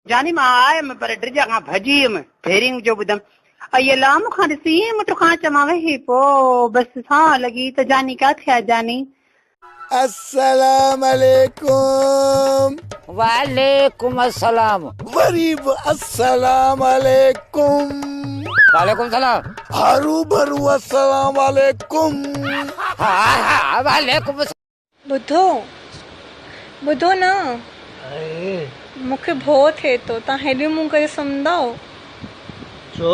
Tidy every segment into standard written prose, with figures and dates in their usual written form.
जानी मां आयमि पर ड्रिजा खां भॼी वियमि भेरिंग जो ॿुधमि ये लाम खां ॾिसी मुठ खां चवां वही पोइ बसि सां लॻी त जानी किथे आहे जानी। अस्सलाम अलैकुम। वालेकुम अस्सलाम। गरीब अस्सलाम अलैकुम। वालेकुम सलाम। हरू भरू अस्सलाम वालेकुम। हाँ वालेकुम। ॿुधो ॿुधो न मूंखे भउ थिए थो, तव्हां हेॾी मुंहुं करे सुम्हंदा। छो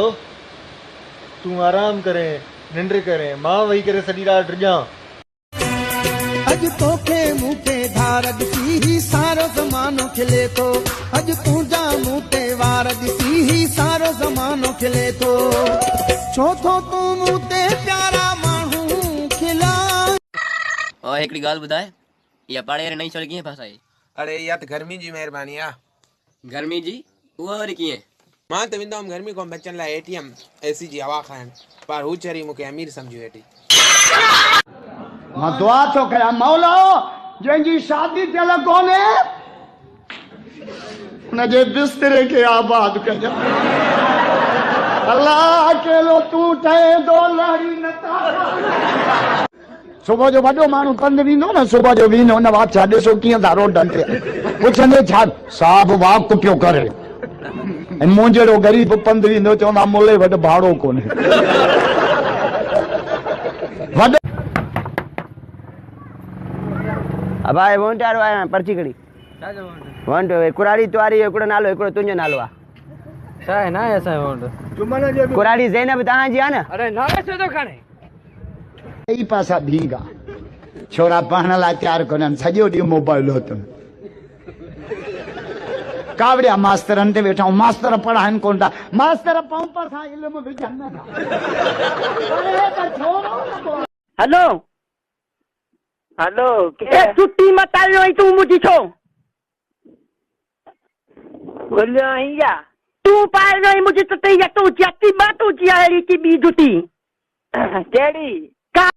तूं आराम करे निंड करे मां वही करे सॼी रात ड्रिजां। अज तोखे मूंखे धार ॾिसी ही सारो ज़मानो खिले थो। अज तुंहिंजा मूं ते वार ॾिसी ही सारो ज़मानो खिले थो। छो थो तूं मूं ते प्यारा माण्हू खिला। और हिकिड़ी ॻाल्हि ॿुधाए, इहा पाड़े वारी नई शर्ट कीअं फासाई? अरे इहा त गर्मी जी महिरबानी आहे। गर्मी जी उहा वरी कीअं? मां त वेंदो हुअमि गर्मी खां बचण लाइ एटीएम एसी जी हवा खाइण, पर हू चरी मूंखे अमीर सम्झी वेठी। मां दुआ थो कयां मौला जंहिंजी शादी थियल कोन्हे उनजे बिस्तरे खे आबाद कजां। अल्लाह अकेलो तूं ठहे दो लहरी नता। सुबुह जो वॾो माण्हू पंधु वेंदो न, सुबुह जो वेंदो न वाह छा ॾिसो कीअं था रोडनि ते पुछंदे छा साहब वाक पियो करे। ऐं मूं जहिड़ो ग़रीब पंधु वेंदो चवंदा मुले वटि भाड़ो कोन्हे। भाई वोट वारो आया पर्ची खड़ी वोट कुराड़ी तुआरी हिकिड़ो नालो हिकिड़ो तुंहिंजो नालो आहे छा आहे ना असां वोट कुराड़ी ज़ैनब तव्हांजी आहे न। अरे नाले छो थो खणे? ई पासा भीगा छोरा पढ़ण लाइ तयारु कोन्हनि, सॼो ॾींहुं मोबाइल अथनि। कावड़िया मास्तरनि ते वेठा, मास्तर पढ़ाइनि कोन था, मास्तर पंप सां इल्मु विझनि नथा। हेलो हेलो छुट्टी मत आयो तू मुझी छो बोलियो आईया तू पाए नहीं मुझे तो ते तू जाती बात हो जिया री की बी जुटी केड़ी का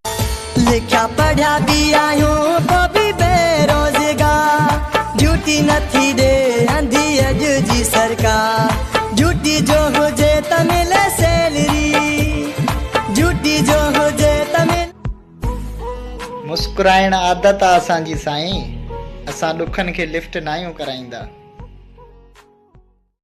लिखा पढ़ा भी आयो तो भी बेरोजगार। ड्यूटी नथी दे अंधी अज जी सरकार। ड्यूटी जो हुजे त मिले सैलरी, ड्यूटी जो हुजे त मिले। मुस्कुराइण आदत आहे असांजी साईं, असां ॾुखनि खे लिफ्ट न आहियूं कराईंदा।